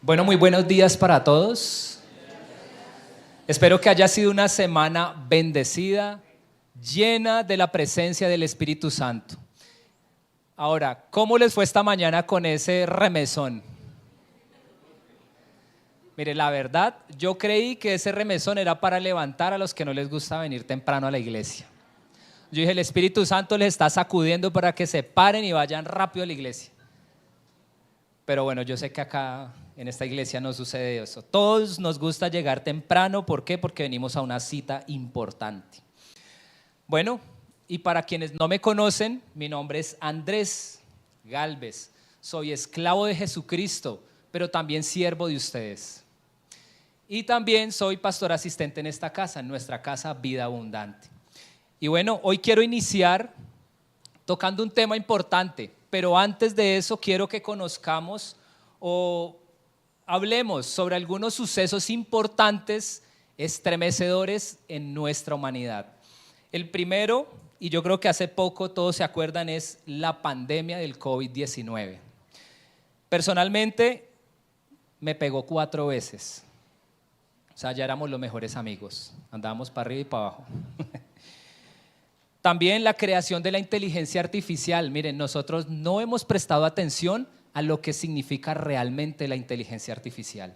Bueno, muy buenos días para todos. Espero que haya sido una semana bendecida, llena de la presencia del Espíritu Santo. Ahora, ¿cómo les fue esta mañana con ese remesón? Mire, la verdad, yo creí que ese remesón era para levantar a los que no les gusta venir temprano a la iglesia. Yo dije, el Espíritu Santo les está sacudiendo para que se paren y vayan rápido a la iglesia. Pero bueno, yo sé que acá en esta iglesia no sucede eso. Todos nos gusta llegar temprano. ¿Por qué? Porque venimos a una cita importante. Bueno, y para quienes no me conocen, mi nombre es Andrés Gálvez. Soy esclavo de Jesucristo, pero también siervo de ustedes. Y también soy pastor asistente en esta casa, en nuestra casa Vida Abundante. Y bueno, hoy quiero iniciar tocando un tema importante, pero antes de eso quiero que conozcamos o hablemos sobre algunos sucesos importantes, estremecedores en nuestra humanidad. El primero, y yo creo que hace poco todos se acuerdan, es la pandemia del COVID-19. Personalmente me pegó 4 veces. O sea, ya éramos los mejores amigos, andábamos para arriba y para abajo. También la creación de la inteligencia artificial. Miren, nosotros no hemos prestado atención a lo que significa realmente la inteligencia artificial.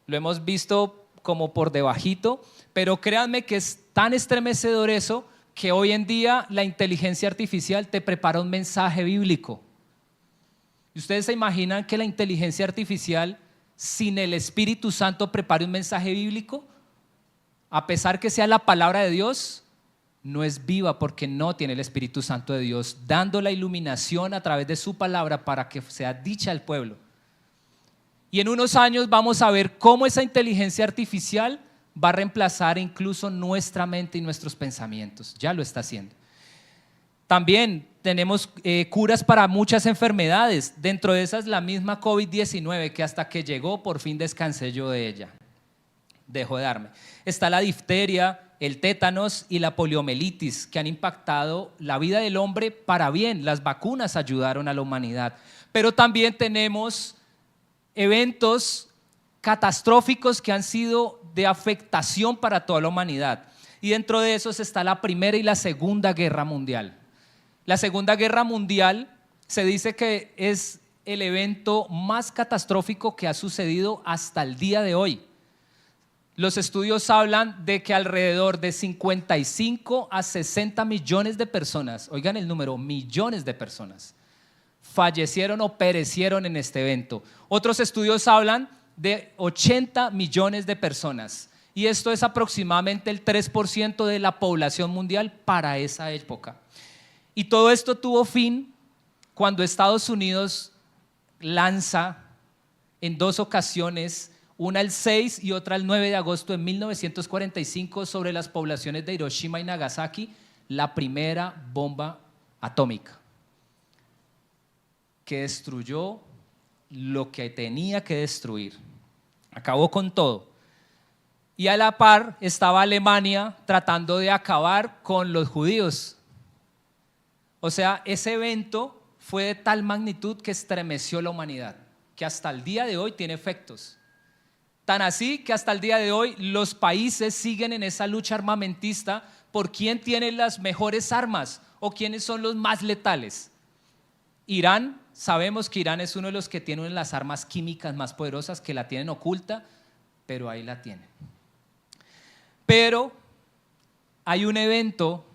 Lo hemos visto como por debajito, pero créanme que es tan estremecedor eso que hoy en día la inteligencia artificial te prepara un mensaje bíblico. ¿Y ustedes se imaginan que la inteligencia artificial sin el Espíritu Santo prepare un mensaje bíblico? A pesar que sea la palabra de Dios, no es viva porque no tiene el Espíritu Santo de Dios dando la iluminación a través de su palabra para que sea dicha al pueblo. Y en unos años vamos a ver cómo esa inteligencia artificial va a reemplazar incluso nuestra mente y nuestros pensamientos. Ya lo está haciendo. También tenemos curas para muchas enfermedades. Dentro de esas la misma COVID-19, que hasta que llegó por fin descansé yo de ella. Dejó de darme. Está la difteria, el tétanos y la poliomielitis, que han impactado la vida del hombre para bien. Las vacunas ayudaron a la humanidad. Pero también tenemos eventos catastróficos que han sido de afectación para toda la humanidad. Y dentro de esos está la Primera y la Segunda Guerra Mundial. La Segunda Guerra Mundial se dice que es el evento más catastrófico que ha sucedido hasta el día de hoy. Los estudios hablan de que alrededor de 55 a 60 millones de personas, oigan el número, millones de personas, fallecieron o perecieron en este evento. Otros estudios hablan de 80 millones de personas y esto es aproximadamente el 3% de la población mundial para esa época. Y todo esto tuvo fin cuando Estados Unidos lanza en 2 ocasiones, una el 6 y otra el 9 de agosto de 1945 sobre las poblaciones de Hiroshima y Nagasaki, la primera bomba atómica que destruyó lo que tenía que destruir, acabó con todo. Y a la par estaba Alemania tratando de acabar con los judíos. O sea, ese evento fue de tal magnitud que estremeció la humanidad, que hasta el día de hoy tiene efectos. Tan así que hasta el día de hoy los países siguen en esa lucha armamentista por quién tiene las mejores armas o quiénes son los más letales. Irán, sabemos que Irán es uno de los que tiene una de las armas químicas más poderosas, que la tienen oculta, pero ahí la tienen. Pero hay un evento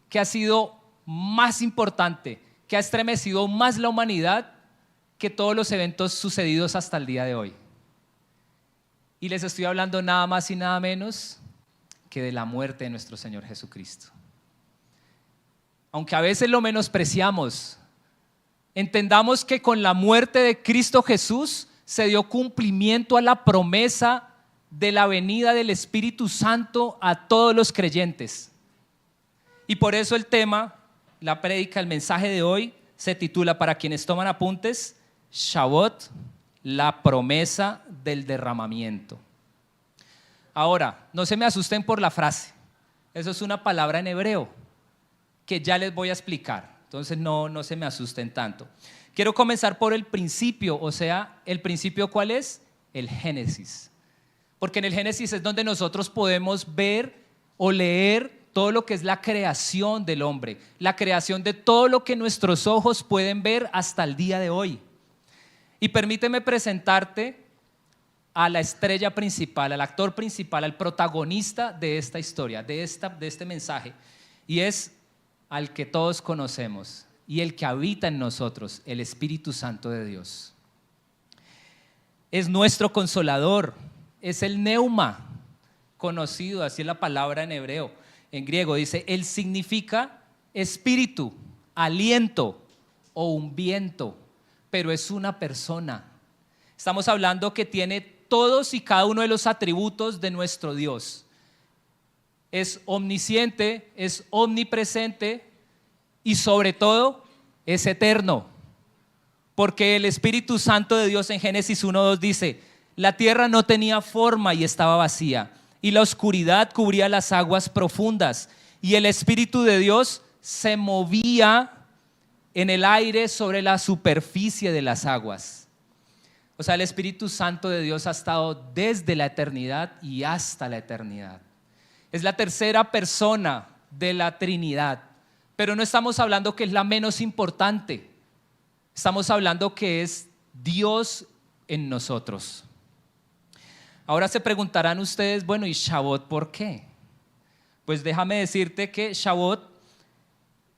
que ha sido más importante, que ha estremecido más la humanidad que todos los eventos sucedidos hasta el día de hoy. Y les estoy hablando nada más y nada menos que de la muerte de nuestro Señor Jesucristo. Aunque a veces lo menospreciamos, entendamos que con la muerte de Cristo Jesús se dio cumplimiento a la promesa de la venida del Espíritu Santo a todos los creyentes. Y por eso el tema, la prédica, el mensaje de hoy se titula, para quienes toman apuntes, Shavuot, la promesa del derramamiento. Ahora, no se me asusten por la frase. Eso es una palabra en hebreo que ya les voy a explicar. entonces no se me asusten tanto. Quiero comenzar por el principio, o sea, ¿el principio cuál es? El Génesis. Porque en el Génesis es donde nosotros podemos ver o leer todo lo que es la creación del hombre, la creación de todo lo que nuestros ojos pueden ver hasta el día de hoy. Y permíteme presentarte a la estrella principal, al actor principal, al protagonista de esta historia, de este mensaje, y es al que todos conocemos y el que habita en nosotros, el Espíritu Santo de Dios. Es nuestro consolador, es el neuma, conocido, así es la palabra en hebreo. En griego dice, él significa espíritu, aliento o un viento, pero es una persona. Estamos hablando que tiene todos y cada uno de los atributos de nuestro Dios. Es omnisciente, es omnipresente y sobre todo es eterno. Porque el Espíritu Santo de Dios en Génesis 1:2 dice, la tierra no tenía forma y estaba vacía, y la oscuridad cubría las aguas profundas, y el Espíritu de Dios se movía en el aire sobre la superficie de las aguas. O sea, el Espíritu Santo de Dios ha estado desde la eternidad y hasta la eternidad. Es la tercera persona de la Trinidad, pero no estamos hablando que es la menos importante. Estamos hablando que es Dios en nosotros. Ahora se preguntarán ustedes, bueno, ¿y Shavuot por qué? Pues déjame decirte que Shavuot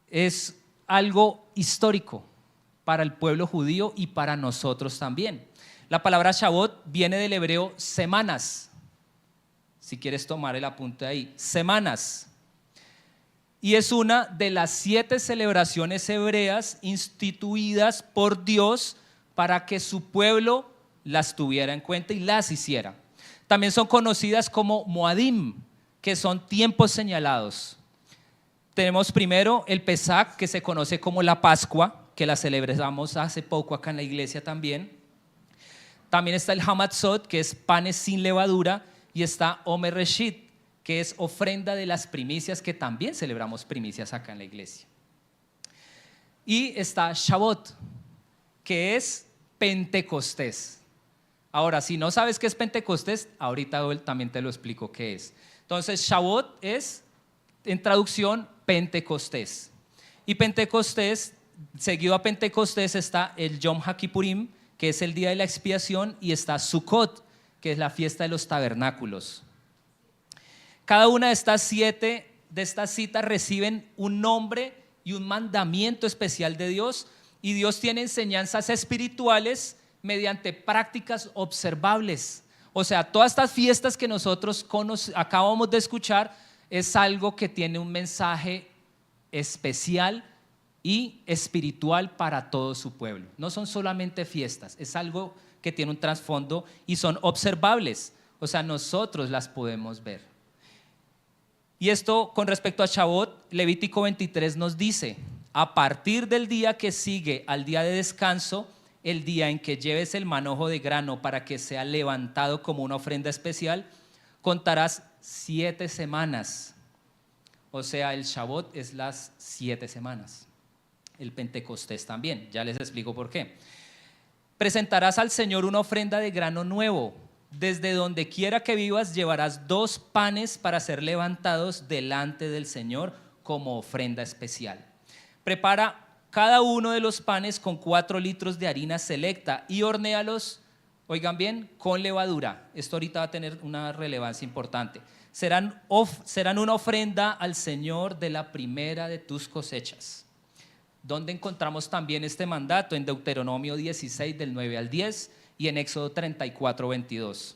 es algo histórico para el pueblo judío y para nosotros también. La palabra Shavuot viene del hebreo semanas. Si quieres tomar el apunte ahí, semanas. Y es una de las 7 celebraciones hebreas instituidas por Dios para que su pueblo las tuviera en cuenta y las hiciera. También son conocidas como Moadim, que son tiempos señalados. Tenemos primero el Pesach, que se conoce como la Pascua, que la celebramos hace poco acá en la iglesia también. También está el Hamatzot, que es panes sin levadura, y está Omer Reshit, que es ofrenda de las primicias, que también celebramos primicias acá en la iglesia. Y está Shavuot, que es Pentecostés. Ahora, si no sabes qué es Pentecostés, ahorita también te lo explico qué es. Entonces, Shavuot es, en traducción, Pentecostés. Y Pentecostés, seguido a Pentecostés está el Yom HaKippurim, que es el día de la expiación, y está Sukkot, que es la fiesta de los tabernáculos. Cada una de estas 7 citas reciben un nombre y un mandamiento especial de Dios, y Dios tiene enseñanzas espirituales mediante prácticas observables. O sea, todas estas fiestas que nosotros acabamos de escuchar es algo que tiene un mensaje especial y espiritual para todo su pueblo. No son solamente fiestas, es algo que tiene un trasfondo y son observables. O sea, nosotros las podemos ver. Y esto con respecto a Shavuot, Levítico 23 nos dice, a partir del día que sigue al día de descanso, el día en que lleves el manojo de grano para que sea levantado como una ofrenda especial, contarás 7 semanas. O sea, el Shavuot es las 7 semanas. El Pentecostés también, ya les explico por qué. Presentarás al Señor una ofrenda de grano nuevo. Desde donde quiera que vivas llevarás 2 panes para ser levantados delante del Señor como ofrenda especial. Prepara cada uno de los panes con 4 litros de harina selecta y hornéalos, oigan bien, con levadura. Esto ahorita va a tener una relevancia importante. Serán una ofrenda al Señor de la primera de tus cosechas. ¿Dónde encontramos también este mandato? En Deuteronomio 16 del 9 al 10 y en Éxodo 34, 22.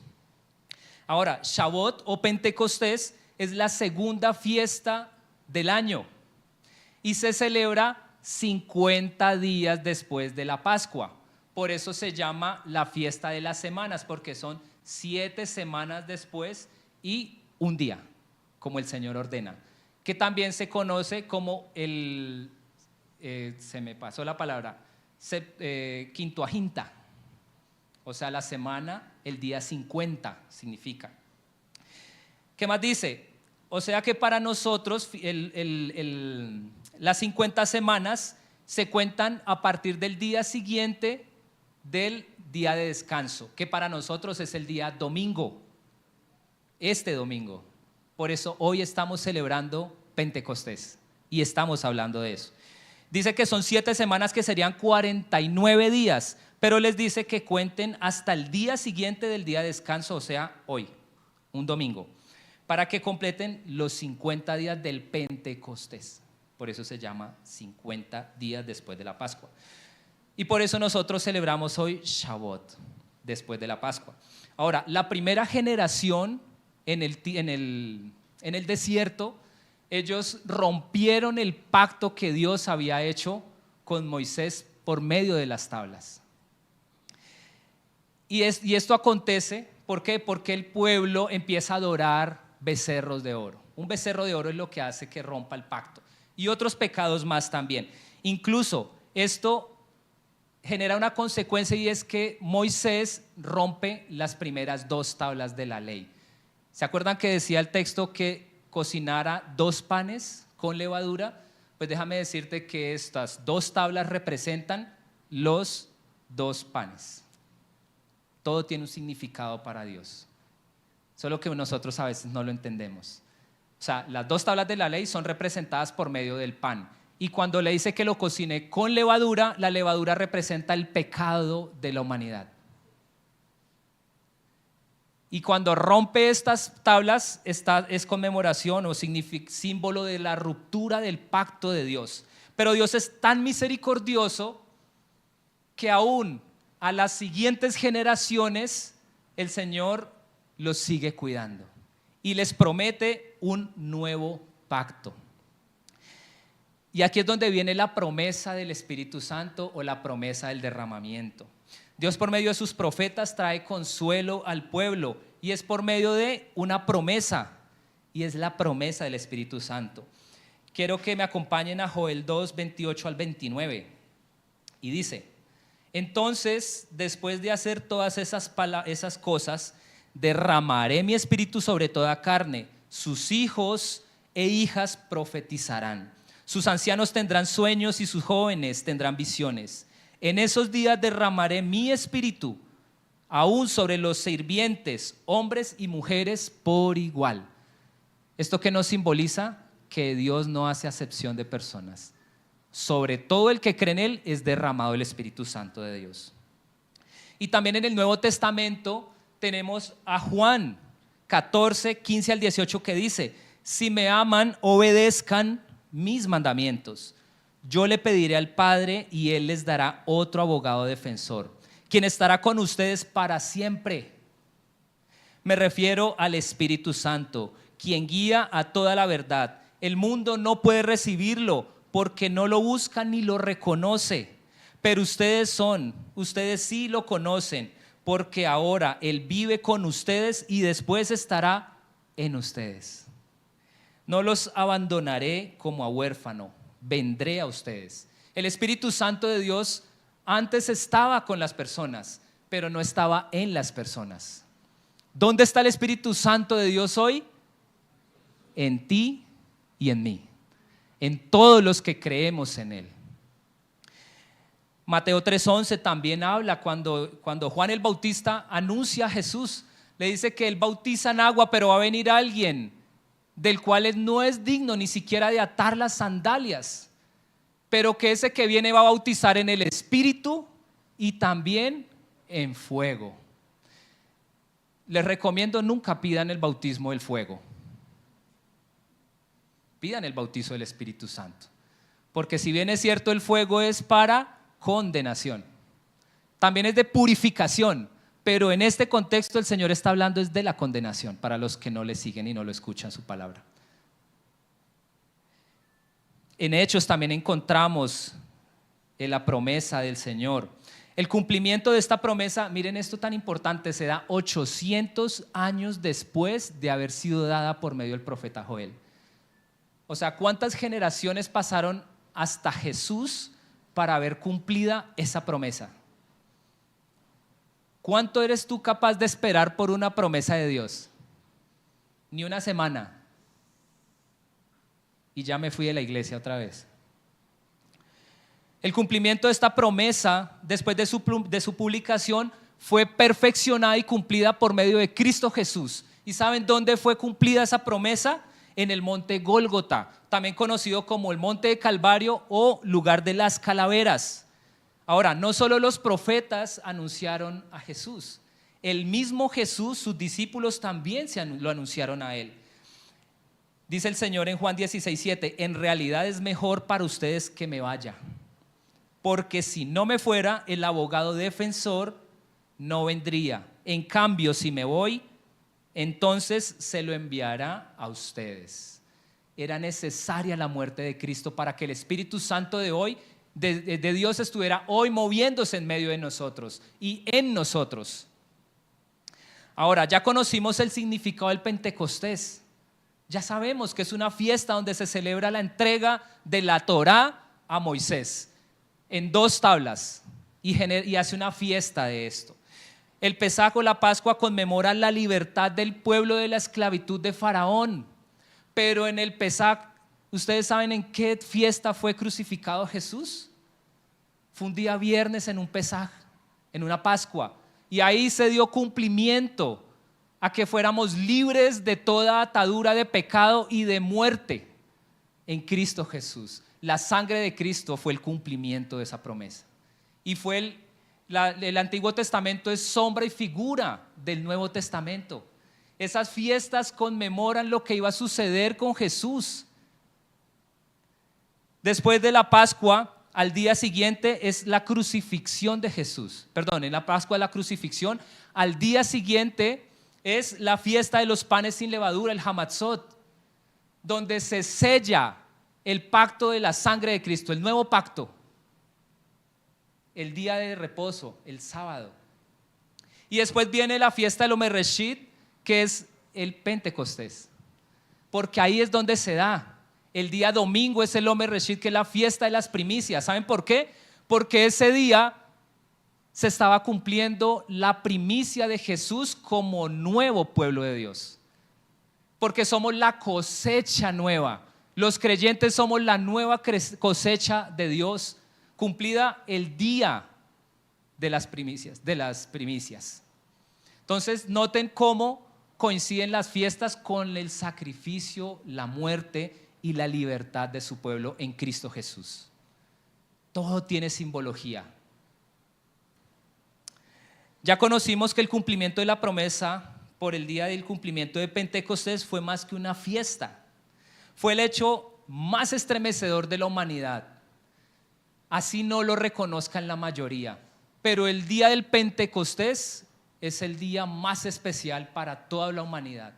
Ahora, Shavuot o Pentecostés es la segunda fiesta del año y se celebra 50 días después de la Pascua. Por eso se llama la fiesta de las semanas, porque son 7 semanas después y un día, como el Señor ordena, que también se conoce como se me pasó la palabra, quintuaginta. O sea, la semana, el día 50 significa. ¿Qué más dice? O sea que para nosotros las 50 semanas se cuentan a partir del día siguiente del día de descanso, que para nosotros es el día domingo, este domingo. Por eso hoy estamos celebrando Pentecostés y estamos hablando de eso. Dice que son 7 semanas, que serían 49 días, pero les dice que cuenten hasta el día siguiente del día de descanso, o sea, hoy, un domingo, para que completen los 50 días del Pentecostés. Por eso se llama 50 días después de la Pascua. Y por eso nosotros celebramos hoy Shavuot, después de la Pascua. Ahora, la primera generación en el desierto, ellos rompieron el pacto que Dios había hecho con Moisés por medio de las tablas. Y esto acontece, ¿por qué? Porque el pueblo empieza a adorar becerros de oro. Un becerro de oro es lo que hace que rompa el pacto. Y otros pecados más también. Incluso esto genera una consecuencia, y es que Moisés rompe las primeras 2 tablas de la ley. ¿Se acuerdan que decía el texto que cocinara 2 panes con levadura? Pues déjame decirte que estas 2 tablas representan los 2 panes. Todo tiene un significado para Dios, solo que nosotros a veces no lo entendemos. O sea, las 2 tablas de la ley son representadas por medio del pan, y cuando le dice que lo cocine con levadura, la levadura representa el pecado de la humanidad. Y cuando rompe estas tablas, esta es conmemoración o símbolo de la ruptura del pacto de Dios. Pero Dios es tan misericordioso que aún a las siguientes generaciones el Señor los sigue cuidando y les promete un nuevo pacto. Y aquí es donde viene la promesa del Espíritu Santo o la promesa del derramamiento. Dios, por medio de sus profetas, trae consuelo al pueblo, y es por medio de una promesa, y es la promesa del Espíritu Santo. Quiero que me acompañen a Joel 2, 28 al 29, y dice: entonces, después de hacer todas esas cosas, derramaré mi espíritu sobre toda carne. Sus hijos e hijas profetizarán, sus ancianos tendrán sueños y sus jóvenes tendrán visiones. En esos días derramaré mi espíritu aún sobre los sirvientes, hombres y mujeres por igual. ¿Esto qué nos simboliza? Que Dios no hace acepción de personas. Sobre todo el que cree en Él es derramado el Espíritu Santo de Dios. Y también en el Nuevo Testamento tenemos a Juan 14, 15 al 18, que dice: si me aman, obedezcan mis mandamientos. Yo le pediré al Padre y Él les dará otro abogado defensor, quien estará con ustedes para siempre. Me refiero al Espíritu Santo, quien guía a toda la verdad. El mundo no puede recibirlo porque no lo busca ni lo reconoce, pero ustedes sí lo conocen, porque ahora Él vive con ustedes y después estará en ustedes. No los abandonaré como a huérfano, vendré a ustedes. El Espíritu Santo de Dios antes estaba con las personas, pero no estaba en las personas. ¿Dónde está el Espíritu Santo de Dios hoy? En ti y en mí, en todos los que creemos en Él. Mateo 3:11 también habla cuando Juan el Bautista anuncia a Jesús. Le dice que Él bautiza en agua, pero va a venir alguien del cual Él no es digno ni siquiera de atar las sandalias, pero que ese que viene va a bautizar en el Espíritu y también en fuego. Les recomiendo: nunca pidan el bautismo del fuego, pidan el bautizo del Espíritu Santo, porque si bien es cierto el fuego es para condenación, también es de purificación, pero en este contexto el Señor está hablando es de la condenación para los que no le siguen y no lo escuchan su palabra. En Hechos también encontramos la promesa del Señor. El cumplimiento de esta promesa, miren esto tan importante, se da 800 años después de haber sido dada por medio del profeta Joel. O sea, ¿cuántas generaciones pasaron hasta Jesús para haber cumplida esa promesa? ¿Cuánto eres tú capaz de esperar por una promesa de Dios? Ni una semana. Y ya me fui de la iglesia otra vez. El cumplimiento de esta promesa, después de su publicación, fue perfeccionada y cumplida por medio de Cristo Jesús. ¿Y saben dónde fue cumplida esa promesa? En el monte Gólgota, también conocido como el monte de Calvario o lugar de las calaveras. Ahora, no solo los profetas anunciaron a Jesús, el mismo Jesús, sus discípulos también lo anunciaron a él. Dice el Señor en Juan 16:7, en realidad es mejor para ustedes que me vaya, porque si no me fuera, el abogado defensor no vendría. En cambio, si me voy, entonces se lo enviará a ustedes. Era necesaria la muerte de Cristo para que el Espíritu Santo de hoy, de Dios, estuviera hoy moviéndose en medio de nosotros y en nosotros. Ahora, ya conocimos el significado del Pentecostés. Ya sabemos que es una fiesta donde se celebra la entrega de la Torá a Moisés en 2 tablas y hace una fiesta de esto. El Pesaj o la Pascua conmemora la libertad del pueblo de la esclavitud de Faraón. Pero en el Pesaj, ¿ustedes saben en qué fiesta fue crucificado Jesús? Fue un día viernes en un Pesaj, en una Pascua. Y ahí se dio cumplimiento a que fuéramos libres de toda atadura de pecado y de muerte en Cristo Jesús. La sangre de Cristo fue el cumplimiento de esa promesa. Y fue el Antiguo Testamento es sombra y figura del Nuevo Testamento. Esas fiestas conmemoran lo que iba a suceder con Jesús. Después de la Pascua, al día siguiente es la crucifixión de Jesús. Perdón, en la Pascua la crucifixión. Al día siguiente es la fiesta de los panes sin levadura, el Hamatzot, donde se sella el pacto de la sangre de Cristo, el nuevo pacto. El día de reposo, el sábado. Y después viene la fiesta del Omer Reshit, que es el Pentecostés, porque ahí es donde se da. El día domingo es el Omer Reshit, que es la fiesta de las primicias. ¿Saben por qué? Porque ese día se estaba cumpliendo la primicia de Jesús como nuevo pueblo de Dios, porque somos la cosecha nueva. Los creyentes somos la nueva cosecha de Dios, cumplida el día de las primicias. Entonces noten cómo coinciden las fiestas con el sacrificio, la muerte y la libertad de su pueblo en Cristo Jesús. Todo tiene simbología. Ya conocimos que el cumplimiento de la promesa por el día del cumplimiento de Pentecostés fue más que una fiesta. Fue el hecho más estremecedor de la humanidad. Así no lo reconozcan la mayoría, pero el día del Pentecostés es el día más especial para toda la humanidad.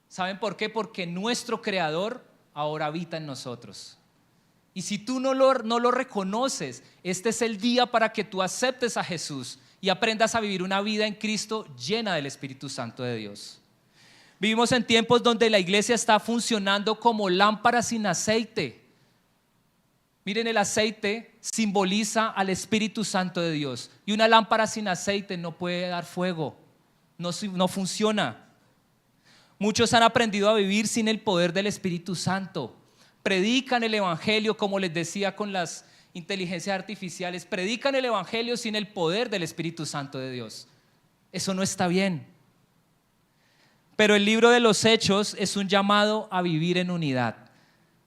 ¿Saben por qué? Porque nuestro Creador ahora habita en nosotros. Y si tú no lo reconoces, este es el día para que tú aceptes a Jesús y aprendas a vivir una vida en Cristo llena del Espíritu Santo de Dios. Vivimos en tiempos donde la iglesia está funcionando como lámpara sin aceite. Miren, el aceite simboliza al Espíritu Santo de Dios, y una lámpara sin aceite no puede dar fuego, no funciona. Muchos han aprendido a vivir sin el poder del Espíritu Santo. Predican el evangelio, como les decía con las inteligencias artificiales, predican el evangelio sin el poder del Espíritu Santo de Dios. Eso no está bien. Pero el libro de los Hechos es un llamado a vivir en unidad.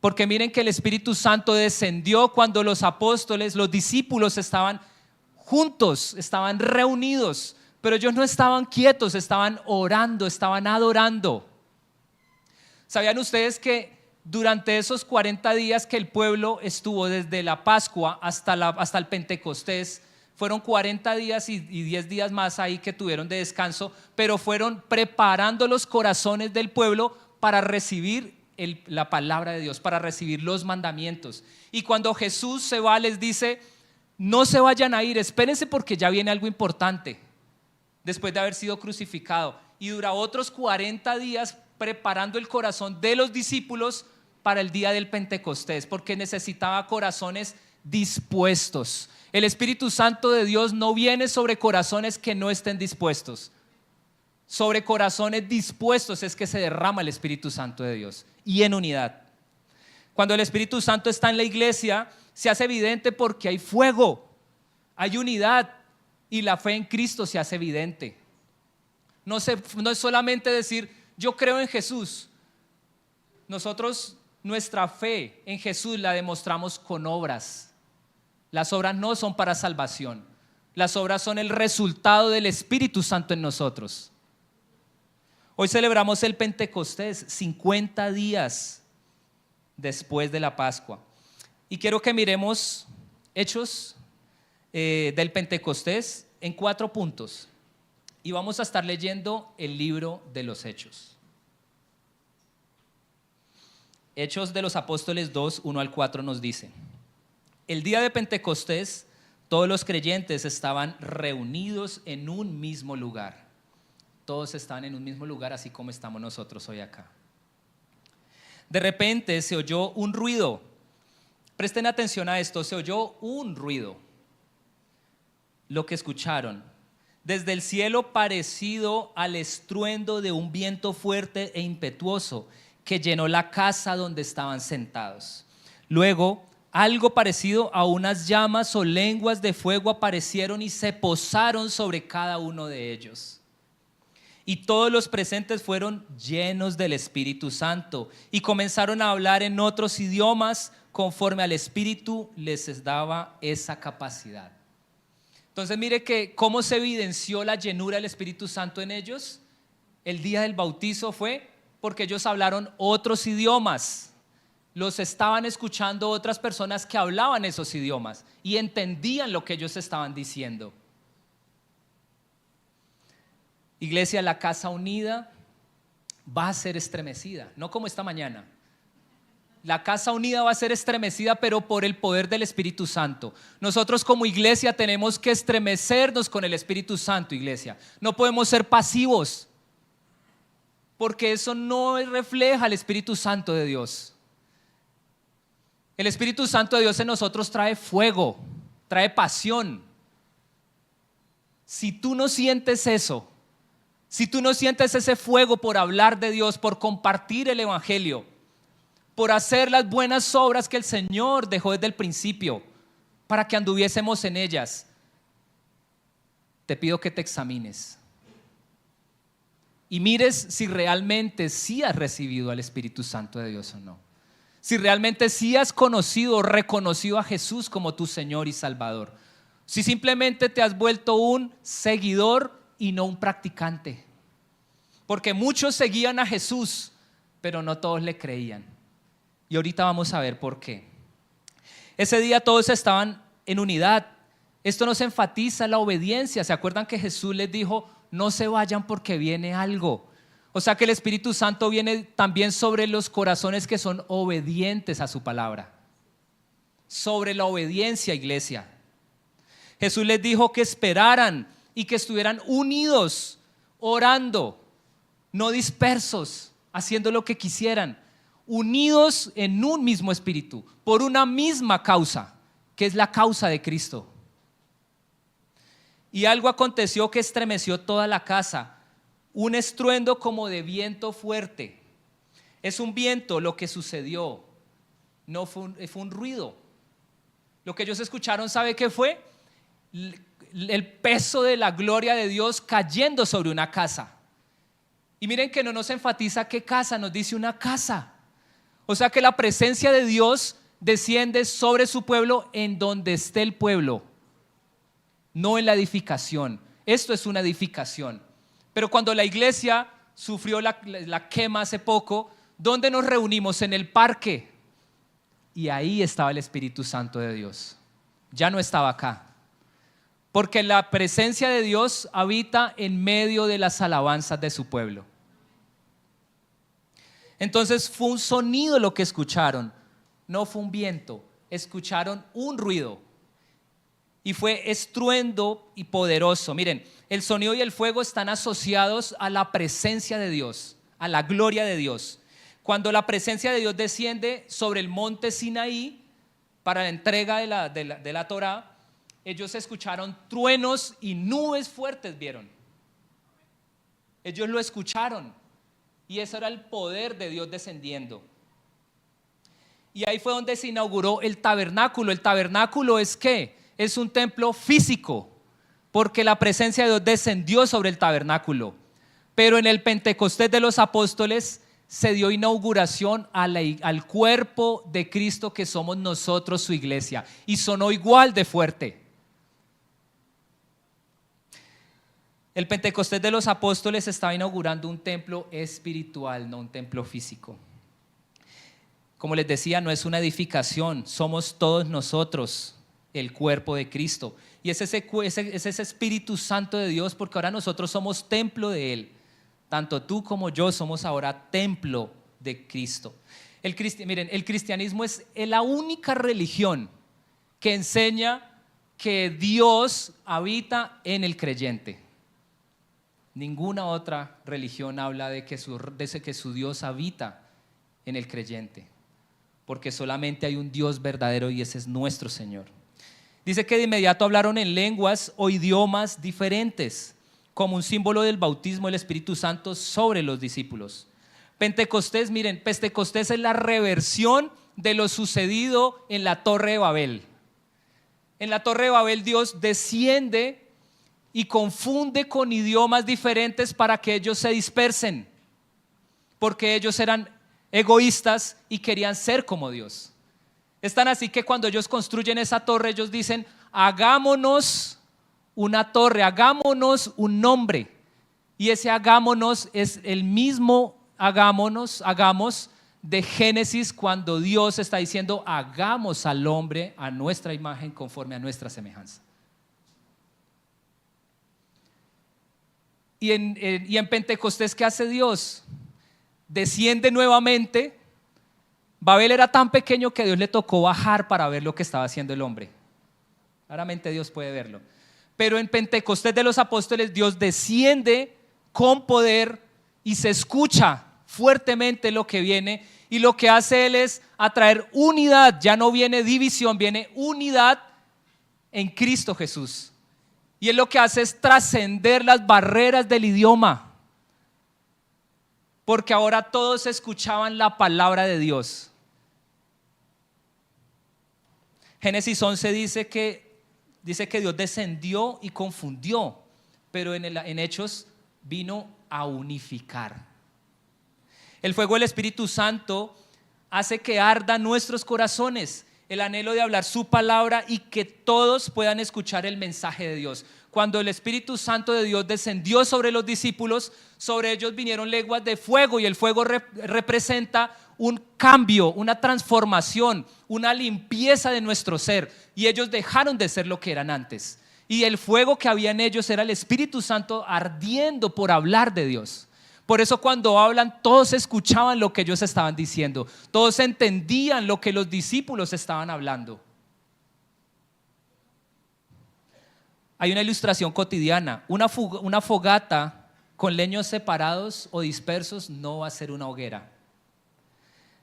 Porque miren que el Espíritu Santo descendió cuando los apóstoles, los discípulos estaban juntos, estaban reunidos, pero ellos no estaban quietos, estaban orando, estaban adorando. ¿Sabían ustedes que durante esos 40 días que el pueblo estuvo desde la Pascua hasta el Pentecostés, fueron 40 días y 10 días más ahí que tuvieron de descanso, pero fueron preparando los corazones del pueblo para recibir la palabra de Dios, para recibir los mandamientos? Y cuando Jesús se va, les dice: no se vayan a ir, espérense, porque ya viene algo importante después de haber sido crucificado. Y dura otros 40 días preparando el corazón de los discípulos para el día del Pentecostés, porque necesitaba corazones dispuestos. El Espíritu Santo de Dios no viene sobre corazones que no estén dispuestos. Sobre corazones dispuestos es que se derrama el Espíritu Santo de Dios, y en unidad. Cuando el Espíritu Santo está en la iglesia, se hace evidente porque hay fuego, hay unidad y la fe en Cristo se hace evidente. No es solamente decir, yo creo en Jesús. Nosotros, nuestra fe en Jesús la demostramos con obras. Las obras no son para salvación. Las obras son el resultado del Espíritu Santo en nosotros. Hoy celebramos el Pentecostés, 50 días después de la Pascua. Y quiero que miremos hechos del Pentecostés en 4 puntos. Y vamos a estar leyendo el libro de los Hechos. Hechos de los Apóstoles 2, 1 al 4 nos dice: el día de Pentecostés, todos los creyentes estaban reunidos en un mismo lugar. Todos estaban en un mismo lugar, así como estamos nosotros hoy acá. De repente se oyó un ruido. Presten atención a esto, se oyó un ruido. Lo que escucharon, desde el cielo parecido al estruendo de un viento fuerte e impetuoso que llenó la casa donde estaban sentados. Luego, algo parecido a unas llamas o lenguas de fuego aparecieron y se posaron sobre cada uno de ellos. Y todos los presentes fueron llenos del Espíritu Santo y comenzaron a hablar en otros idiomas conforme al Espíritu les daba esa capacidad. Entonces mire que cómo se evidenció la llenura del Espíritu Santo en ellos. El día del bautizo fue porque ellos hablaron otros idiomas. Los estaban escuchando otras personas que hablaban esos idiomas y entendían lo que ellos estaban diciendo. Iglesia, la casa unida va a ser estremecida, no como esta mañana. La casa unida va a ser estremecida, pero por el poder del Espíritu Santo. Nosotros como iglesia tenemos que estremecernos con el Espíritu Santo, iglesia. No podemos ser pasivos, porque eso no refleja el Espíritu Santo de Dios. El Espíritu Santo de Dios en nosotros trae fuego, trae pasión. Si tú no sientes eso, si tú no sientes ese fuego por hablar de Dios, por compartir el Evangelio, por hacer las buenas obras que el Señor dejó desde el principio para que anduviésemos en ellas, te pido que te examines y mires si realmente sí has recibido al Espíritu Santo de Dios o no. Si realmente sí has conocido o reconocido a Jesús como tu Señor y Salvador. Si simplemente te has vuelto un seguidor y no un practicante. Porque muchos seguían a Jesús, pero no todos le creían. Y ahorita vamos a ver por qué. Ese día todos estaban en unidad. Esto nos enfatiza la obediencia. ¿Se acuerdan que Jesús les dijo, no se vayan porque viene algo? O sea que el Espíritu Santo viene también sobre los corazones que son obedientes a su palabra. Sobre la obediencia, iglesia. Jesús les dijo que esperaran y que estuvieran unidos, orando, no dispersos, haciendo lo que quisieran, unidos en un mismo espíritu, por una misma causa, que es la causa de Cristo. Y algo aconteció que estremeció toda la casa, un estruendo como de viento fuerte. Es un viento lo que sucedió, no fue un ruido. Lo que ellos escucharon, ¿sabe qué fue? El peso de la gloria de Dios cayendo sobre una casa. Y miren que no nos enfatiza qué casa, nos dice una casa. O sea que la presencia de Dios desciende sobre su pueblo en donde esté el pueblo, no en la edificación. Esto es una edificación. Pero cuando la iglesia sufrió la quema hace poco, ¿dónde nos reunimos? En el parque. Y ahí estaba el Espíritu Santo de Dios. Ya no estaba acá. Porque la presencia de Dios habita en medio de las alabanzas de su pueblo. Entonces fue un sonido lo que escucharon, no fue un viento, escucharon un ruido y fue estruendo y poderoso. Miren, el sonido y el fuego están asociados a la presencia de Dios, a la gloria de Dios. Cuando la presencia de Dios desciende sobre el monte Sinaí para la entrega de la Torá, ellos escucharon truenos y nubes fuertes, vieron. Ellos lo escucharon. Y eso era el poder de Dios descendiendo. Y ahí fue donde se inauguró el tabernáculo. ¿El tabernáculo es qué? Es un templo físico, porque la presencia de Dios descendió sobre el tabernáculo. Pero en el Pentecostés de los apóstoles se dio inauguración al cuerpo de Cristo, que somos nosotros, su iglesia. Y sonó igual de fuerte. El Pentecostés de los apóstoles estaba inaugurando un templo espiritual, no un templo físico. Como les decía, no es una edificación, somos todos nosotros el cuerpo de Cristo. Y es ese Espíritu Santo de Dios, porque ahora nosotros somos templo de Él. Tanto tú como yo somos ahora templo de Cristo. Miren, el cristianismo es la única religión que enseña que Dios habita en el creyente. Ninguna otra religión habla de que su Dios habita en el creyente, porque solamente hay un Dios verdadero y ese es nuestro Señor. Dice que de inmediato hablaron en lenguas o idiomas diferentes, como un símbolo del bautismo del Espíritu Santo sobre los discípulos. Pentecostés, miren, Pentecostés es la reversión de lo sucedido en la Torre de Babel. En la Torre de Babel Dios desciende y confunde con idiomas diferentes para que ellos se dispersen, porque ellos eran egoístas y querían ser como Dios. Es tan así que cuando ellos construyen esa torre, ellos dicen: hagámonos una torre, hagámonos un nombre. Y ese hagámonos es el mismo hagamos de Génesis, cuando Dios está diciendo: hagamos al hombre a nuestra imagen, conforme a nuestra semejanza. Y en Pentecostés, ¿qué hace Dios? Desciende nuevamente. Babel era tan pequeño que a Dios le tocó bajar para ver lo que estaba haciendo el hombre. Claramente Dios puede verlo. Pero en Pentecostés de los apóstoles Dios desciende con poder y se escucha fuertemente lo que viene. Y lo que hace Él es atraer unidad. Ya no viene división, viene unidad en Cristo Jesús. Y Él lo que hace es trascender las barreras del idioma, porque ahora todos escuchaban la palabra de Dios. Génesis 11 dice que Dios descendió y confundió, pero en Hechos vino a unificar. El fuego del Espíritu Santo hace que arda nuestros corazones, el anhelo de hablar su palabra y que todos puedan escuchar el mensaje de Dios. Cuando el Espíritu Santo de Dios descendió sobre los discípulos, sobre ellos vinieron lenguas de fuego, y el fuego representa un cambio, una transformación, una limpieza de nuestro ser, y ellos dejaron de ser lo que eran antes. Y el fuego que había en ellos era el Espíritu Santo ardiendo por hablar de Dios. Por eso cuando hablan, todos escuchaban lo que ellos estaban diciendo, todos entendían lo que los discípulos estaban hablando. Hay una ilustración cotidiana: una fogata con leños separados o dispersos no va a ser una hoguera.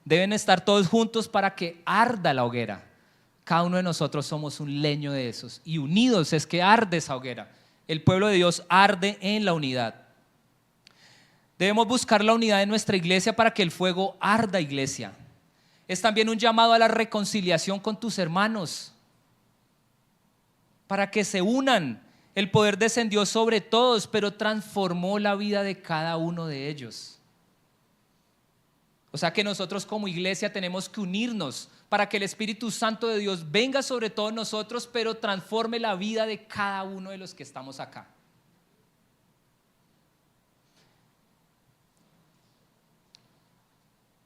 Deben estar todos juntos para que arda la hoguera. Cada uno de nosotros somos un leño de esos, y unidos es que arde esa hoguera. El pueblo de Dios arde en la unidad. Debemos buscar la unidad en nuestra iglesia para que el fuego arda, iglesia. Es también un llamado a la reconciliación con tus hermanos, para que se unan. El poder descendió sobre todos, pero transformó la vida de cada uno de ellos. O sea que nosotros como iglesia tenemos que unirnos para que el Espíritu Santo de Dios venga sobre todos nosotros, pero transforme la vida de cada uno de los que estamos acá.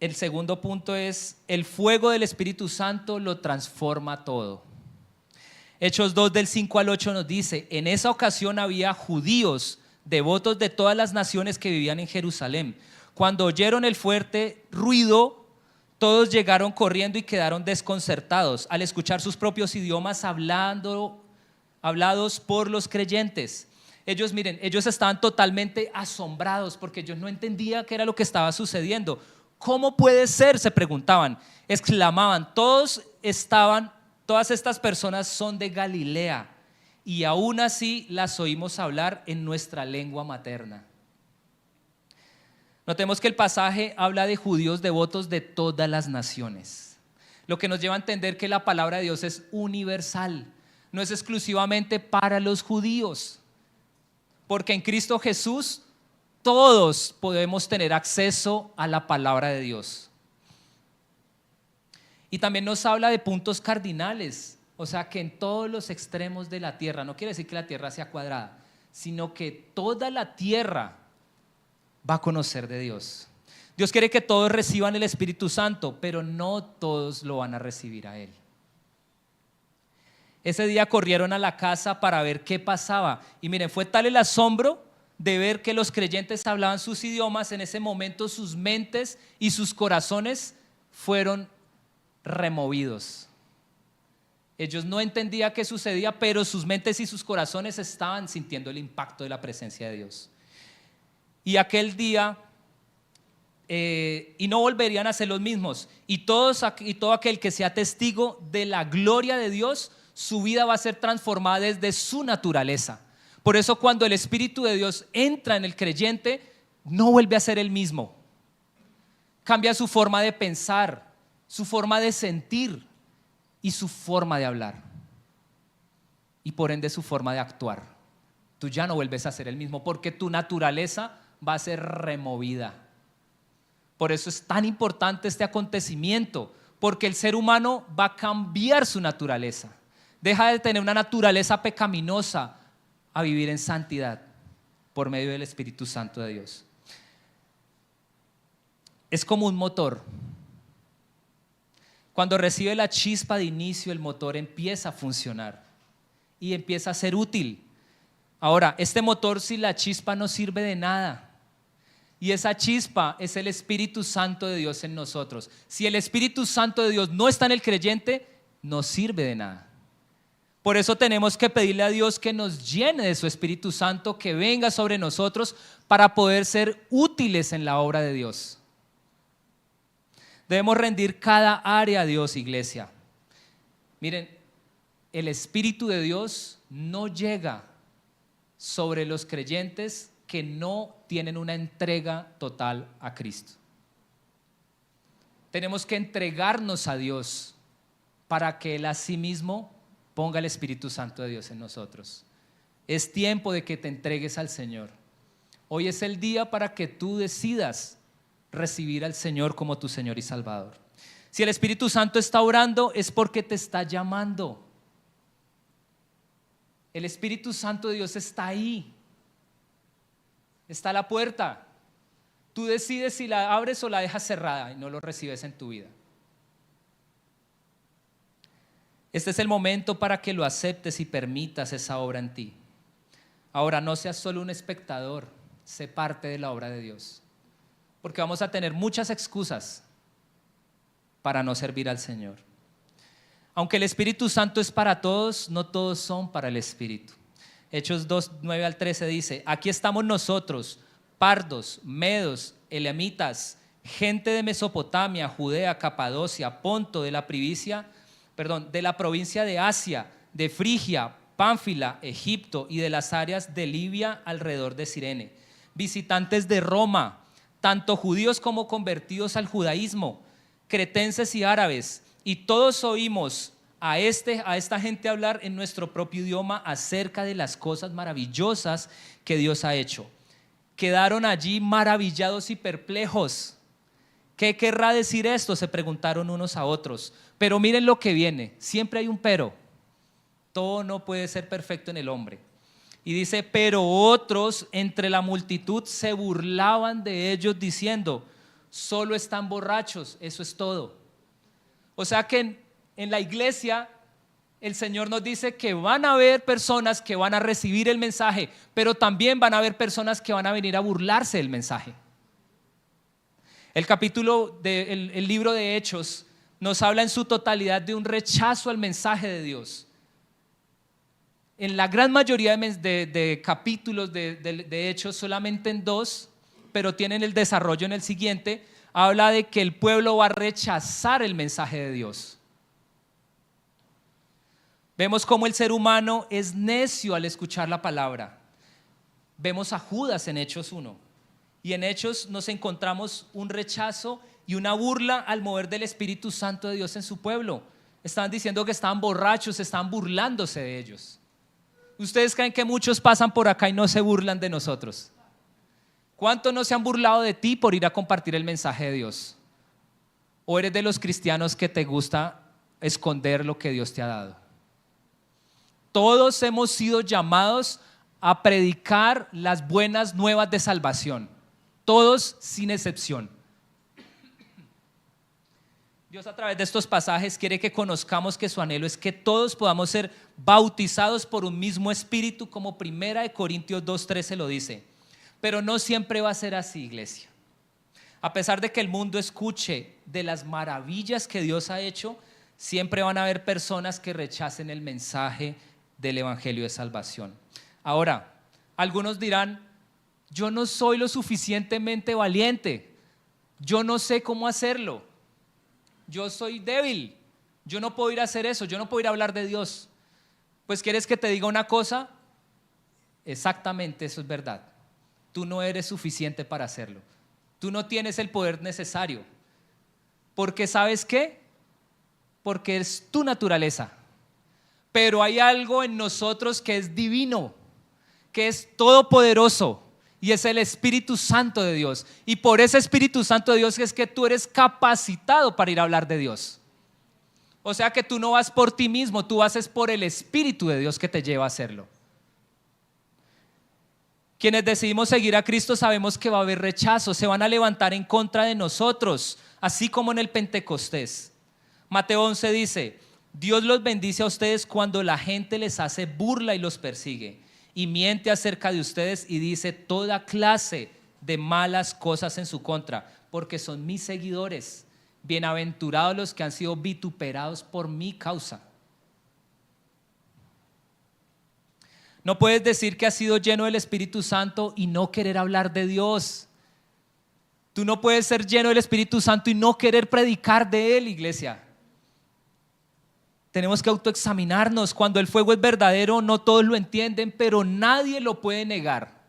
El segundo punto es: el fuego del Espíritu Santo lo transforma todo. Hechos 2 del 5 al 8 nos dice: en esa ocasión había judíos devotos de todas las naciones que vivían en Jerusalén. Cuando oyeron el fuerte ruido, todos llegaron corriendo y quedaron desconcertados al escuchar sus propios idiomas hablados por los creyentes. Ellos estaban totalmente asombrados porque ellos no entendían qué era lo que estaba sucediendo. ¿Cómo puede ser?, se preguntaban, exclamaban. Todas estas personas son de Galilea, y aún así las oímos hablar en nuestra lengua materna. Notemos que el pasaje habla de judíos devotos de todas las naciones. lo que nos lleva a entender que la palabra de Dios es universal, no es exclusivamente para los judíos, porque en Cristo Jesús todos podemos tener acceso a la palabra de Dios. Y también nos habla de puntos cardinales, o sea que en todos los extremos de la tierra, no quiere decir que la tierra sea cuadrada, sino que toda la tierra va a conocer de Dios. Dios quiere que todos reciban el Espíritu Santo, pero no todos lo van a recibir a Él. Ese día corrieron a la casa para ver qué pasaba. Y miren, fue tal el asombro de ver que los creyentes hablaban sus idiomas. En ese momento sus mentes y sus corazones fueron removidos. Ellos no entendían qué sucedía, pero sus mentes y sus corazones estaban sintiendo el impacto de la presencia de Dios. Y aquel día, y no volverían a ser los mismos. Y todo aquel que sea testigo de la gloria de Dios, su vida va a ser transformada desde su naturaleza. Por eso cuando el Espíritu de Dios entra en el creyente, no vuelve a ser el mismo. Cambia su forma de pensar, su forma de sentir y su forma de hablar. Y por ende su forma de actuar. Tú ya no vuelves a ser el mismo porque tu naturaleza va a ser removida. Por eso es tan importante este acontecimiento, porque el ser humano va a cambiar su naturaleza. Deja de tener una naturaleza pecaminosa a vivir en santidad por medio del Espíritu Santo de Dios. Es como un motor. Cuando recibe la chispa de inicio, el motor empieza a funcionar y empieza a ser útil. Ahora, este motor sin la chispa no sirve de nada. Y esa chispa es el Espíritu Santo de Dios en nosotros. Si el Espíritu Santo de Dios no está en el creyente, no sirve de nada. Por eso tenemos que pedirle a Dios que nos llene de su Espíritu Santo, que venga sobre nosotros para poder ser útiles en la obra de Dios. Debemos rendir cada área a Dios, iglesia. Miren, el Espíritu de Dios no llega sobre los creyentes que no tienen una entrega total a Cristo. Tenemos que entregarnos a Dios para que Él a sí mismo ponga el Espíritu Santo de Dios en nosotros. Es tiempo de que te entregues al Señor. Hoy es el día para que tú decidas recibir al Señor como tu Señor y Salvador. Si el Espíritu Santo está orando, es porque te está llamando. El Espíritu Santo de Dios está ahí. Está a la puerta. Tú decides si la abres o la dejas cerrada y no lo recibes en tu vida. Este es el momento para que lo aceptes y permitas esa obra en ti. Ahora, no seas solo un espectador, sé parte de la obra de Dios. Porque vamos a tener muchas excusas para no servir al Señor. Aunque el Espíritu Santo es para todos, no todos son para el Espíritu. Hechos 2, 9 al 13 dice: aquí estamos nosotros, pardos, medos, elamitas, gente de Mesopotamia, Judea, Capadocia, Ponto, de la provincia de Asia, de Frigia, Pánfila, Egipto y de las áreas de Libia alrededor de Cirene, visitantes de Roma, tanto judíos como convertidos al judaísmo, cretenses y árabes, y todos oímos a esta gente hablar en nuestro propio idioma acerca de las cosas maravillosas que Dios ha hecho. Quedaron allí maravillados y perplejos. ¿Qué querrá decir esto?, se preguntaron unos a otros. Pero miren lo que viene, siempre hay un pero. Todo no puede ser perfecto en el hombre. Y dice: pero otros entre la multitud se burlaban de ellos diciendo: solo están borrachos, eso es todo. O sea que en la iglesia el Señor nos dice que van a haber personas que van a recibir el mensaje, pero también van a haber personas que van a venir a burlarse del mensaje. El libro de Hechos nos habla en su totalidad de un rechazo al mensaje de Dios. En la gran mayoría de capítulos de Hechos, solamente en 2, pero tienen el desarrollo en el siguiente, habla de que el pueblo va a rechazar el mensaje de Dios. Vemos cómo el ser humano es necio al escuchar la palabra. Vemos a Judas en Hechos 1. Y en Hechos nos encontramos un rechazo y una burla al mover del Espíritu Santo de Dios en su pueblo. Estaban diciendo que estaban borrachos, estaban burlándose de ellos. ¿Ustedes creen que muchos pasan por acá y no se burlan de nosotros? ¿Cuántos no se han burlado de ti por ir a compartir el mensaje de Dios? ¿O eres de los cristianos que te gusta esconder lo que Dios te ha dado? Todos hemos sido llamados a predicar las buenas nuevas de salvación. Todos sin excepción. Dios a través de estos pasajes quiere que conozcamos que su anhelo es que todos podamos ser bautizados por un mismo espíritu, como 1 Corintios 2:13 lo dice. Pero no siempre va a ser así, iglesia. A pesar de que el mundo escuche de las maravillas que Dios ha hecho, siempre van a haber personas que rechacen el mensaje del evangelio de salvación. Ahora, algunos dirán: yo no soy lo suficientemente valiente, yo no sé cómo hacerlo, yo soy débil, yo no puedo ir a hacer eso, yo no puedo ir a hablar de Dios. Pues ¿quieres que te diga una cosa? Exactamente, eso es verdad. Tú no eres suficiente para hacerlo. Tú no tienes el poder necesario. Porque ¿sabes qué? Porque es tu naturaleza. Pero hay algo en nosotros que es divino, que es todopoderoso, y es el Espíritu Santo de Dios. Y por ese Espíritu Santo de Dios es que tú eres capacitado para ir a hablar de Dios. O sea que tú no vas por ti mismo, tú vas por el Espíritu de Dios que te lleva a hacerlo. Quienes decidimos seguir a Cristo sabemos que va a haber rechazo, se van a levantar en contra de nosotros, así como en el Pentecostés. Mateo 11 dice: Dios los bendice a ustedes cuando la gente les hace burla y los persigue, y miente acerca de ustedes y dice toda clase de malas cosas en su contra, porque son mis seguidores. Bienaventurados los que han sido vituperados por mi causa. No puedes decir que has sido lleno del Espíritu Santo y no querer hablar de Dios. Tú no puedes ser lleno del Espíritu Santo y no querer predicar de Él, iglesia. Tenemos que autoexaminarnos. Cuando el fuego es verdadero, no todos lo entienden, pero nadie lo puede negar.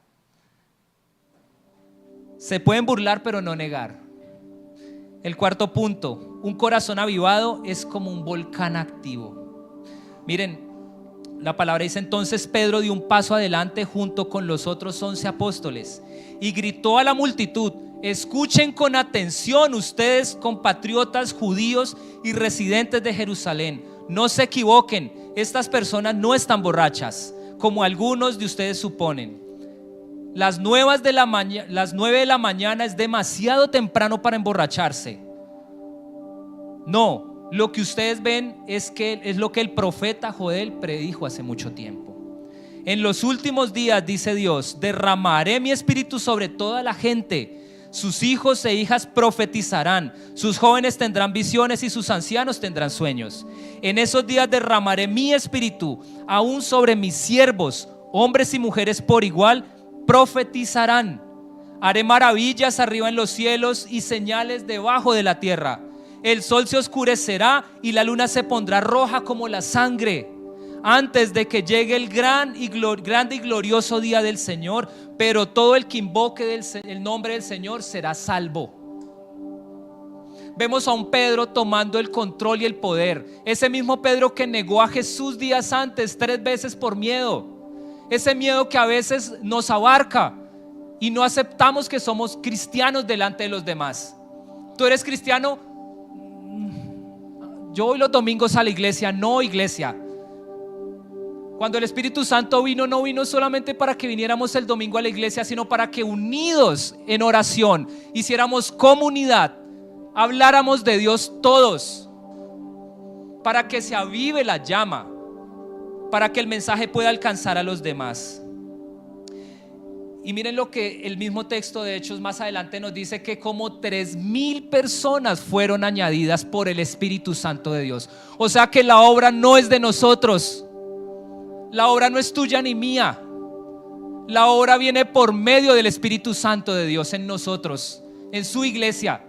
Se pueden burlar, pero no negar. El cuarto punto: un corazón avivado es como un volcán activo. Miren, la palabra dice: entonces Pedro dio un paso adelante junto con los otros 11 apóstoles y gritó a la multitud: escuchen con atención ustedes, compatriotas judíos y residentes de Jerusalén. No se equivoquen, estas personas no están borrachas, como algunos de ustedes suponen. Las 9 de la mañana es demasiado temprano para emborracharse. No, lo que ustedes ven es lo que el profeta Joel predijo hace mucho tiempo. En los últimos días, dice Dios, derramaré mi espíritu sobre toda la gente. Sus hijos e hijas profetizarán, sus jóvenes tendrán visiones y sus ancianos tendrán sueños. En esos días derramaré mi espíritu, aún sobre mis siervos, hombres y mujeres por igual profetizarán. Haré maravillas arriba en los cielos y señales debajo de la tierra. El sol se oscurecerá y la luna se pondrá roja como la sangre, antes de que llegue el grande y glorioso día del Señor. Pero todo el que invoque el nombre del Señor será salvo. Vemos a un Pedro tomando el control y el poder. Ese mismo Pedro que negó a Jesús días antes 3 veces por miedo. Ese miedo que a veces nos abarca y no aceptamos que somos cristianos delante de los demás. ¿Tú eres cristiano? Yo voy los domingos a la iglesia. No, iglesia. Cuando el Espíritu Santo vino, no vino solamente para que viniéramos el domingo a la iglesia, sino para que unidos en oración hiciéramos comunidad, habláramos de Dios todos, para que se avive la llama, para que el mensaje pueda alcanzar a los demás. Y miren lo que el mismo texto de Hechos más adelante nos dice: que como 3,000 personas fueron añadidas por el Espíritu Santo de Dios. O sea que la obra no es de nosotros. La obra no es tuya ni mía. La obra viene por medio del Espíritu Santo de Dios en nosotros, en su iglesia.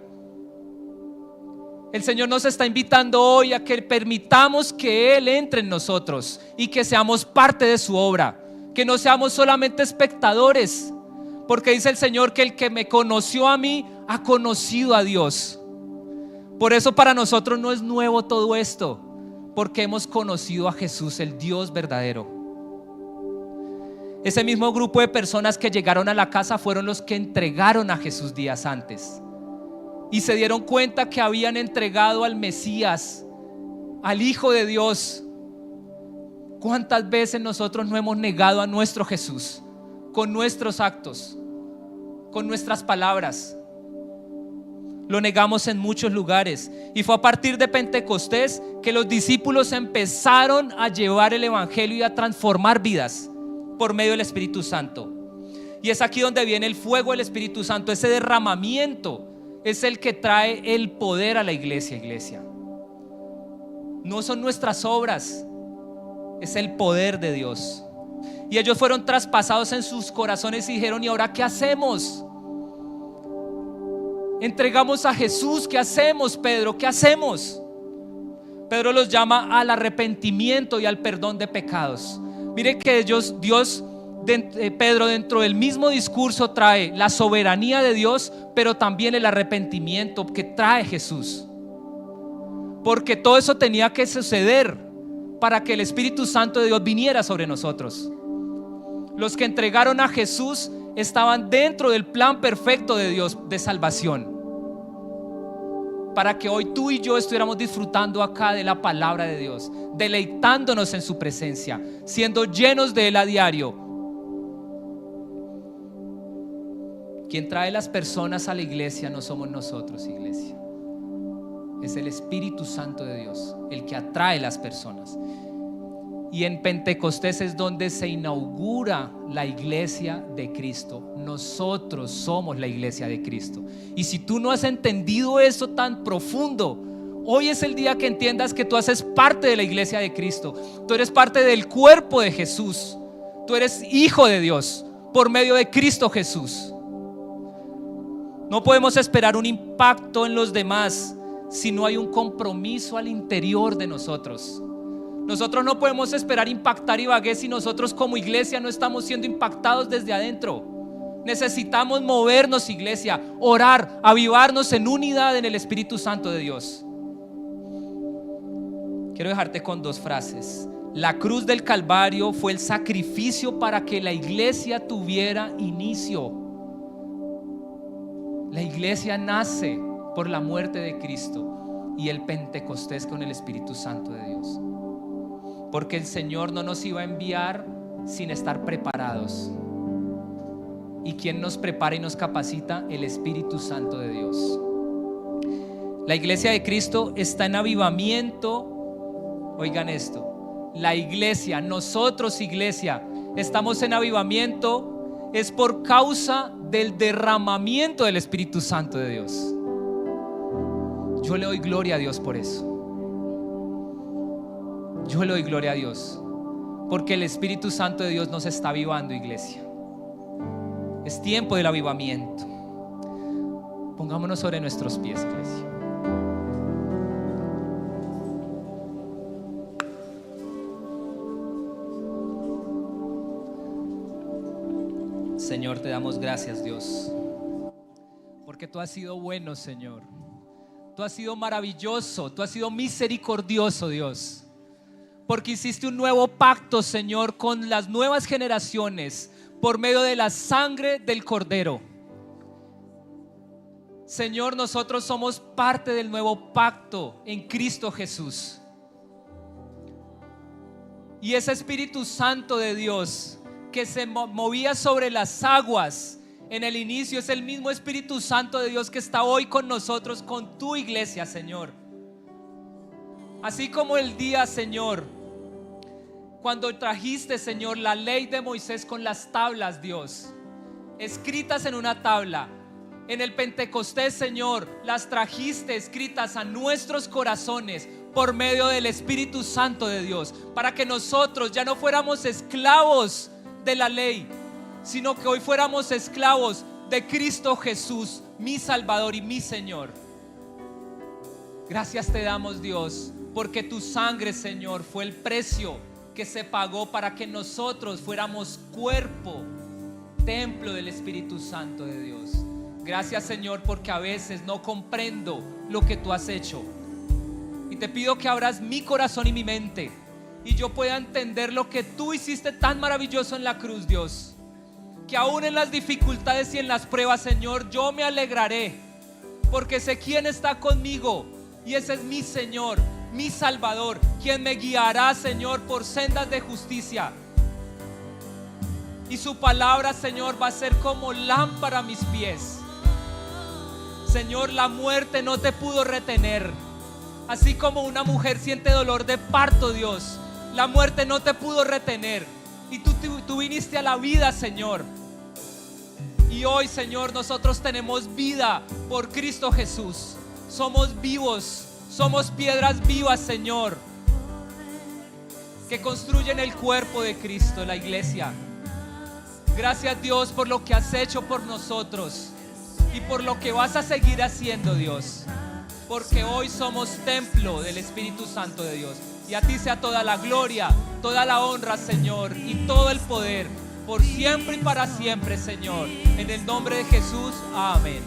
El Señor nos está invitando hoy a que permitamos que Él entre en nosotros y que seamos parte de su obra, que no seamos solamente espectadores, Porque dice el Señor que el que me conoció a mí ha conocido a Dios. Por eso para nosotros no es nuevo todo esto, porque hemos conocido a Jesús, el Dios verdadero. Ese mismo grupo de personas que llegaron a la casa fueron los que entregaron a Jesús días antes y se dieron cuenta que habían entregado al Mesías, al Hijo de Dios. ¿Cuántas veces nosotros no hemos negado a nuestro Jesús con nuestros actos, con nuestras palabras? Lo negamos en muchos lugares, y fue a partir de Pentecostés que los discípulos empezaron a llevar el evangelio y a transformar vidas por medio del Espíritu Santo. Y es aquí donde viene el fuego del Espíritu Santo. Ese derramamiento es el que trae el poder a la iglesia. No son nuestras obras, es el poder de Dios. Y ellos fueron traspasados en sus corazones y dijeron: ¿y ahora qué hacemos? Entregamos a Jesús, ¿qué hacemos, Pedro? ¿Qué hacemos? Pedro los llama al arrepentimiento y al perdón de pecados. Mire que Pedro, dentro del mismo discurso, trae la soberanía de Dios, pero también el arrepentimiento que trae Jesús. Porque todo eso tenía que suceder para que el Espíritu Santo de Dios viniera sobre nosotros. Los que entregaron a Jesús estaban dentro del plan perfecto de Dios de salvación, para que hoy tú y yo estuviéramos disfrutando acá de la palabra de Dios, deleitándonos en su presencia, siendo llenos de Él a diario. Quien trae las personas a la iglesia no somos nosotros, iglesia. Es el Espíritu Santo de Dios el que atrae las personas. Y en Pentecostés es donde se inaugura la iglesia de Cristo. Nosotros somos la iglesia de Cristo. Y si tú no has entendido eso tan profundo, hoy es el día que entiendas que tú haces parte de la iglesia de Cristo. Tú eres parte del cuerpo de Jesús. Tú eres hijo de Dios por medio de Cristo Jesús. No podemos esperar un impacto en los demás si no hay un compromiso al interior de nosotros. Nosotros no podemos esperar impactar Ibagué si nosotros como iglesia no estamos siendo impactados desde adentro. Necesitamos movernos, iglesia, orar, avivarnos en unidad en el Espíritu Santo de Dios. Quiero dejarte con dos frases. La cruz del Calvario fue el sacrificio para que la iglesia tuviera inicio. La iglesia nace por la muerte de Cristo y el Pentecostés con el Espíritu Santo de Dios. Porque el Señor no nos iba a enviar sin estar preparados. ¿Y quién nos prepara y nos capacita? El Espíritu Santo de Dios. La iglesia de Cristo está en avivamiento. Oigan esto: la iglesia, nosotros iglesia, estamos en avivamiento, es por causa del derramamiento del Espíritu Santo de Dios. Yo le doy gloria a Dios por eso. Yo le doy gloria a Dios, porque el Espíritu Santo de Dios nos está avivando, iglesia. Es tiempo del avivamiento. Pongámonos sobre nuestros pies, iglesia. Señor, te damos gracias, Dios, porque tú has sido bueno, Señor. Tú has sido maravilloso, tú has sido misericordioso, Dios. Porque hiciste un nuevo pacto, Señor, con las nuevas generaciones por medio de la sangre del Cordero. Señor, nosotros somos parte del nuevo pacto en Cristo Jesús. Y ese Espíritu Santo de Dios que se movía sobre las aguas en el inicio es el mismo Espíritu Santo de Dios que está hoy con nosotros, con tu iglesia, Señor. Así como el día, Señor, cuando trajiste, Señor, la ley de Moisés con las tablas, Dios, escritas en una tabla, en el Pentecostés, Señor, las trajiste escritas a nuestros corazones por medio del Espíritu Santo de Dios, para que nosotros ya no fuéramos esclavos de la ley, sino que hoy fuéramos esclavos de Cristo Jesús, mi Salvador y mi Señor. Gracias te damos, Dios, porque tu sangre, Señor, fue el precio que se pagó para que nosotros fuéramos cuerpo templo del Espíritu Santo de Dios. Gracias, Señor, porque a veces no comprendo lo que tú has hecho. Y te pido que abras mi corazón y mi mente y yo pueda entender lo que tú hiciste tan maravilloso en la cruz, Dios. Que aún en las dificultades y en las pruebas, Señor, yo me alegraré, porque sé quién está conmigo, y ese es mi Señor, mi Salvador, quien me guiará, Señor, por sendas de justicia. Y su palabra, Señor, va a ser como lámpara a mis pies. Señor, la muerte no te pudo retener. Así como una mujer siente dolor de parto, Dios, la muerte no te pudo retener. Y tú viniste a la vida, Señor. Y hoy, Señor, nosotros tenemos vida por Cristo Jesús. Somos vivos, somos piedras vivas, Señor, que construyen el cuerpo de Cristo, la iglesia. Gracias, Dios, por lo que has hecho por nosotros y por lo que vas a seguir haciendo, Dios. Porque hoy somos templo del Espíritu Santo de Dios. Y a ti sea toda la gloria, toda la honra, Señor, y todo el poder, por siempre y para siempre, Señor. En el nombre de Jesús, amén.